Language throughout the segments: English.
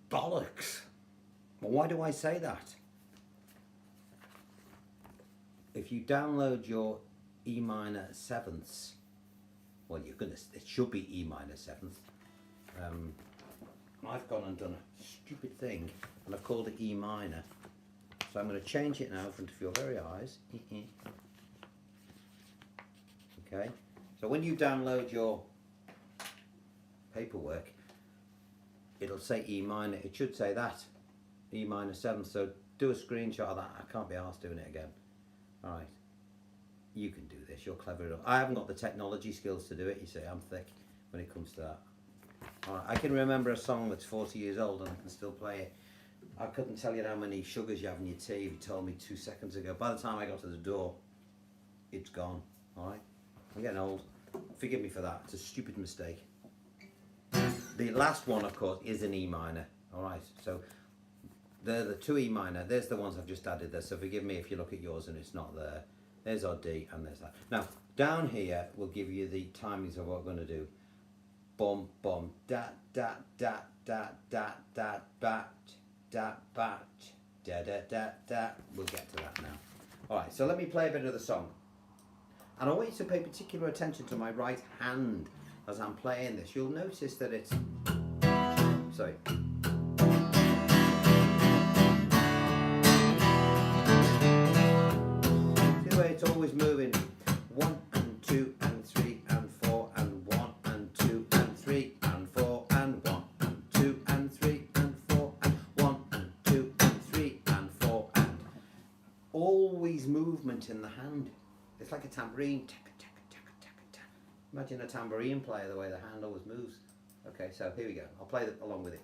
bollocks. Well, why do I say that? If you download your E minor sevenths, well, it should be E minor seventh. I've gone and done a stupid thing, and I've called it E minor. So I'm going to change it now in front of your very eyes. Okay. So when you download your paperwork, it'll say E minor. It should say that, E minor seventh. So do a screenshot of that. I can't be arsed doing it again. All right. You can do this. You're clever enough. I haven't got the technology skills to do it. You see, I'm thick when it comes to that. All right. I can remember a song that's 40 years old and I can still play it. I couldn't tell you how many sugars you have in your tea if you told me 2 seconds ago. By the time I got to the door, it's gone. All right. I'm getting old. Forgive me for that. It's a stupid mistake. The last one, of course, is an E minor. All right. So they're the 2 E minor. There's the ones I've just added there. So forgive me if you look at yours and it's not there. There's our D and there's that. Now, down here, we'll give you the timings of what we're going to do. Bum, bum, da, da, da, da, da, da, bat, da, bat, da, da, da, da. We'll get to that now. All right, so let me play a bit of the song. And I want you to pay particular attention to my right hand as I'm playing this. You'll notice that it's... Sorry. It's always moving. 1 and 2 and 3 and 4 and 1 and 2 and 3 and 4 and 1 and 2 and 3 and 4 and 1 and 2 and 3 and 4 and always movement in the hand. It's like a tambourine. Imagine a tambourine player the way the hand always moves. Okay, so here we go. I'll play along with it.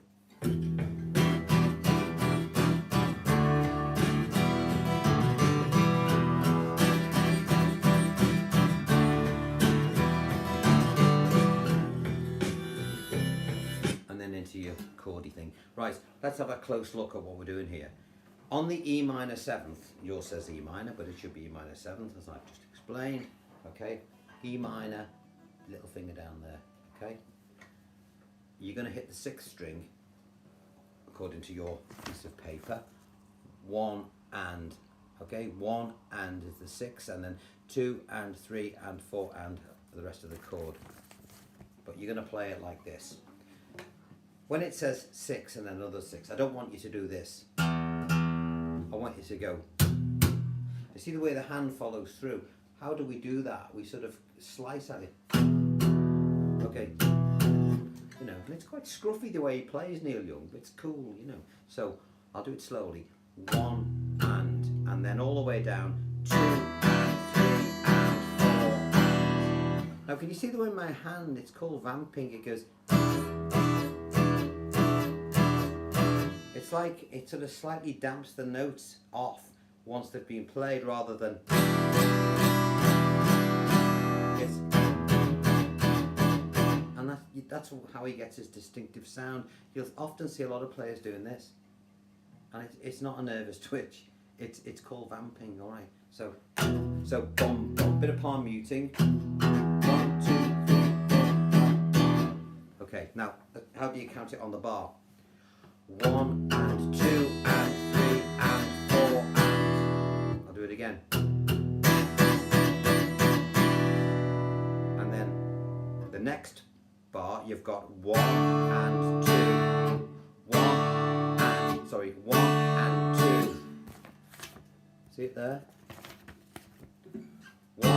Into your chordy thing. Right, let's have a close look at what we're doing here. On the E minor seventh, yours says E minor, but it should be E minor seventh, as I've just explained. Okay, E minor, little finger down there. Okay, you're going to hit the 6th string according to your piece of paper. 1 and, okay, 1 and is the 6, and then 2 and 3 and 4 and the rest of the chord. But you're going to play it like this. When it says 6 and another 6, I don't want you to do this. I want you to go. You see the way the hand follows through? How do we do that? We sort of slice at it. Okay. You know, and it's quite scruffy the way he plays, Neil Young, but it's cool, you know. So I'll do it slowly. 1 and then all the way down. 2 and 3 and 4 and. Now can you see the way my hand, it's called vamping, it goes. It's like it sort of slightly damps the notes off once they've been played rather than it's, and that's how he gets his distinctive sound. You'll often see a lot of players doing this, and it's not a nervous twitch. It's called vamping. All right. So bum bum, bit of palm muting. 1, 2, 3, 4. Okay. Now how do you count it on the bar? 1 and 2 and 3 and 4 and. I'll do it again. And then the next bar you've got 1 and 2. 1 and 2. See it there? 1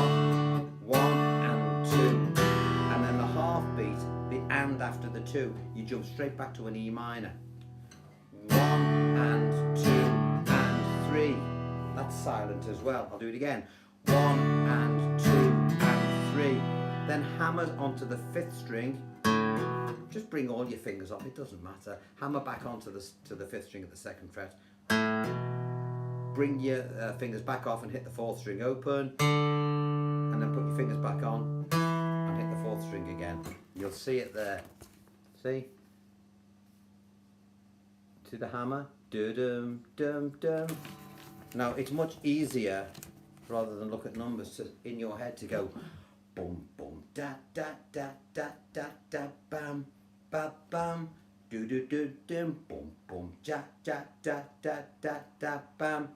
and 2. And then the half beat, the and after the 2, you jump straight back to an E minor. 1 and 2 and 3. That's silent as well. I'll do it again. 1 and 2 and 3. Then hammer onto the 5th string. Just bring all your fingers off. It doesn't matter. Hammer back onto the 5th string at the 2nd fret. Bring your fingers back off and hit the 4th string open. And then put your fingers back on and hit the 4th string again. You'll see it there. See? To the hammer, dum dum dum. Now it's much easier, rather than look at numbers, in your head to go boom boom da da da da da da bam ba bam Do do do dum boom boom ja ja da da da da bam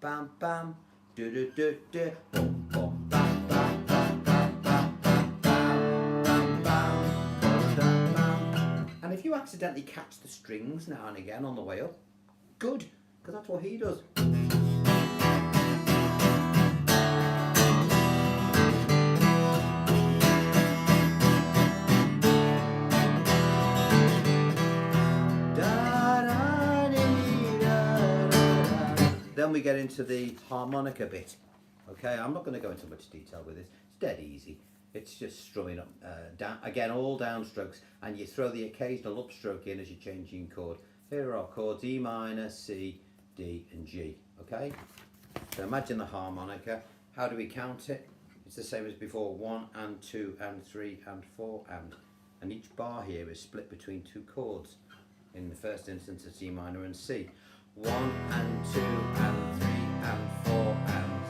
bam bam do do do do boom boom bam bam bam bam bam bam bam bam bam bam. And if you accidentally catch the strings now and again on the way up, good, because that's what he does. Then we get into the harmonica bit. Okay, I'm not going to go into much detail with this. It's dead easy. It's just strumming up, down, again, all downstrokes, and you throw the occasional upstroke in as you're changing chord. Here are our chords: E minor, C, D, and G. Okay, so imagine the harmonica. How do we count it? It's the same as before: 1 and 2 and 3 and 4 and each bar here is split between two chords. In the first instance, it's E minor and C. 1 and 2 and 3 and 4 and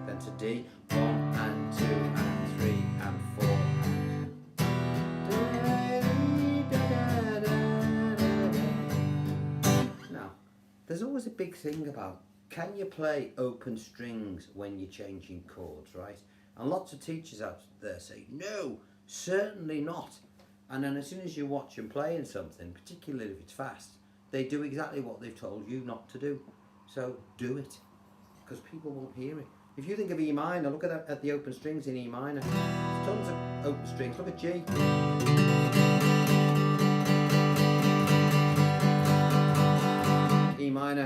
then to D. 1 and 2 and 3 and 4 and. Now, there's always a big thing about, can you play open strings when you're changing chords, right? And lots of teachers out there say, no, certainly not. And then as soon as you watch them playing something, particularly if it's fast, they do exactly what they've told you not to do. So do it, because people won't hear it. If you think of E minor, look at the open strings in E minor. There's tons of open strings. Look at G. E minor.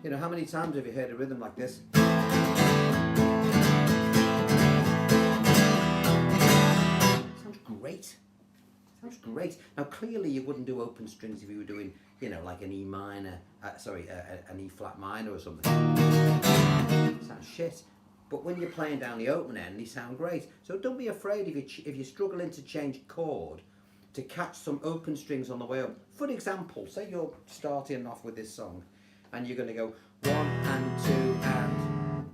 You know, how many times have you heard a rhythm like this? Sounds great. Sounds great. Now, clearly you wouldn't do open strings if you were doing, you know, like an E minor, an E flat minor or something. Sounds shit. But when you're playing down the open end, they sound great. So don't be afraid if you're struggling to change chord, to catch some open strings on the way up. For example, say you're starting off with this song, and you're going to go 1 and 2 and.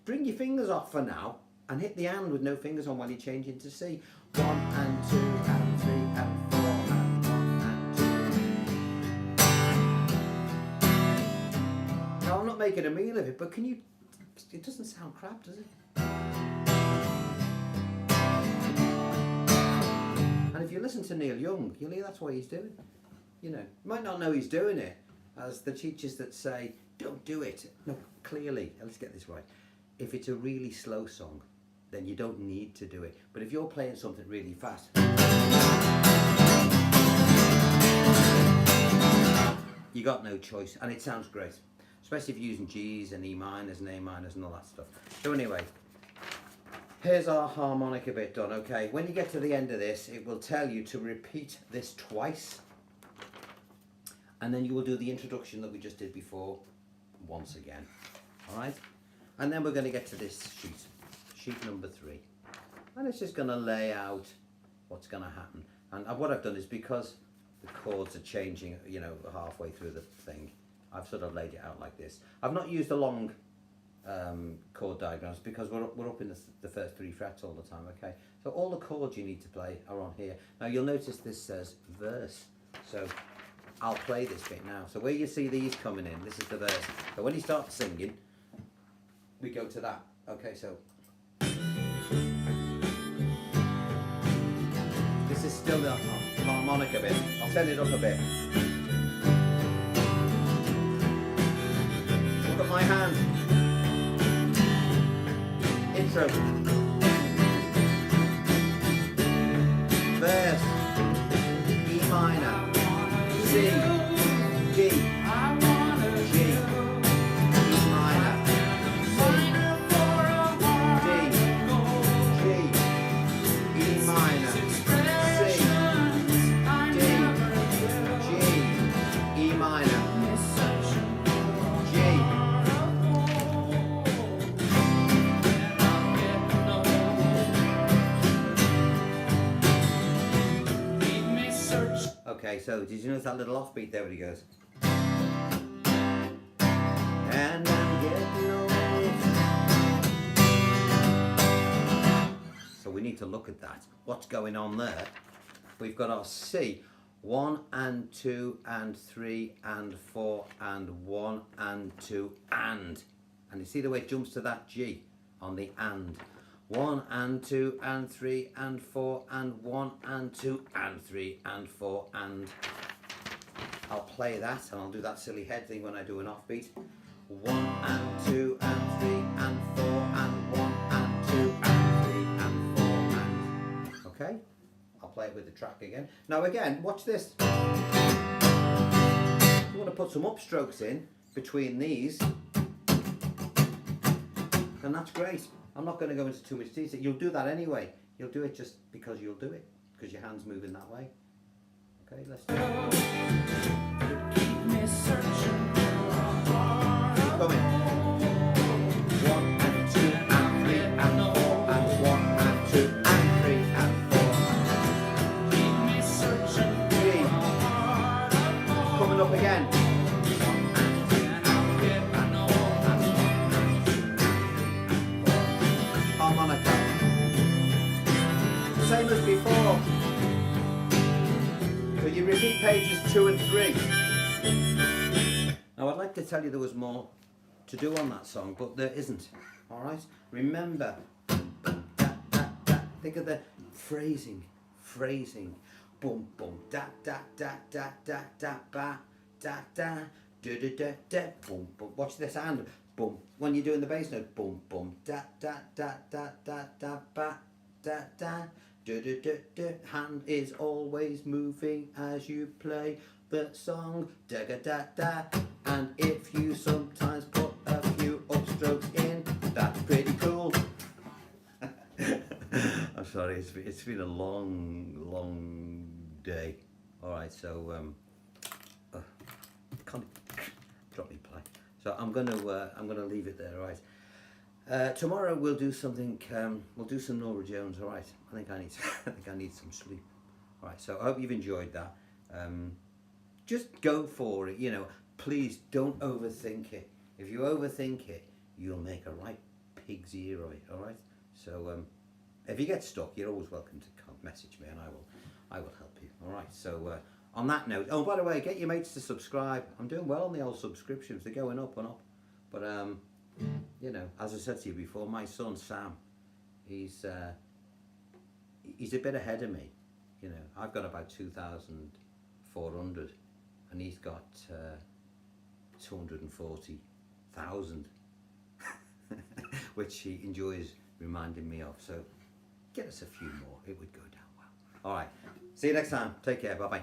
Bring your fingers off for now, and hit the and with no fingers on while you change into C. 1 and 2 and 3 and 4 and 1 and 2. Now, I'm not making a meal of it, but can you? It doesn't sound crap, does it? And if you listen to Neil Young, you'll hear that's what he's doing. You know, you might not know he's doing it, as the teachers that say, don't do it. No, clearly, let's get this right. If it's a really slow song, then you don't need to do it. But if you're playing something really fast, you got no choice, and it sounds great. Especially if you're using G's and E minors and A minors and all that stuff. So anyway, here's our harmonica bit done, okay? When you get to the end of this, it will tell you to repeat this twice. And then you will do the introduction that we just did before once again, all right? And then we're going to get to this sheet number 3. And it's just going to lay out what's going to happen. And what I've done is, because the chords are changing, you know, halfway through the thing, I've sort of laid it out like this. I've not used a long chord diagrams because we're up in the first 3 frets all the time, okay? So all the chords you need to play are on here. Now you'll notice this says verse. So I'll play this bit now. So where you see these coming in, this is the verse. So when you start singing, we go to that. Okay, so this is still the harmonica bit. I'll turn it up a bit. Look at my hand. Intro. Verse. E minor. C. G. G. E minor. C. D. G. E minor. C. D. G. E minor. Okay, so did you notice that little offbeat there where he goes? And I'm getting old. So we need to look at that. What's going on there? we've got our C. 1 and 2 and 3 and 4 and 1 and 2 and you see the way it jumps to that G on the and. 1 and 2 and 3 and 4 and 1 and 2 and 3 and 4 and I'll play that and I'll do that silly head thing when I do an offbeat. 1 and 2 and 3 and 4 and 1 and 2 and 3 and 4 and okay. I'll play it with the track again. Now again, watch this. You want to put some upstrokes in between these, and that's great. I'm not going to go into too much detail. You'll do that anyway. You'll do it just because you'll do it, because your hand's moving that way. Okay, let's do it. Keep me searching. Keep going. 1 and 2 and 3 and 4 and 1 and 2 and 3 and 4. Keep me searching. 3. Coming up again. Harmonica. Same as before. So you repeat pages 2 and 3. Now I'd like to tell you there was more to do on that song, but there isn't. Alright? Remember, think of the phrasing. Boom, boom, da, da, da, da, da, da, ba, da, da, da, da, da, da, boom, boom. Watch this and boom. When you're doing the bass note, boom, boom, da, da, da, da, da, da, ba, da, da, da, da, da, da. Hand is always moving as you play the song, da, da, da, da. And if you sometimes put a few upstrokes in, that's pretty cool. I'm sorry, it's been a long day. All right, so can't drop me play. So I'm gonna leave it there. All right. Tomorrow we'll do something. We'll do some Norah Jones. All right. I think I need some sleep. All right. So I hope you've enjoyed that. Just go for it. You know, please don't overthink it. If you overthink it, you'll make a right pig's ear of it. All right. So if you get stuck, you're always welcome to message me, and I will help you. All right. So on that note, oh, by the way, get your mates to subscribe. I'm doing well on the old subscriptions. They're going up and up. But you know, as I said to you before, my son Sam, he's a bit ahead of me. You know, I've got about 2,400, and he's got 240,000, which he enjoys reminding me of. So get us a few more. It would go down well. All right. See you next time. Take care. Bye bye.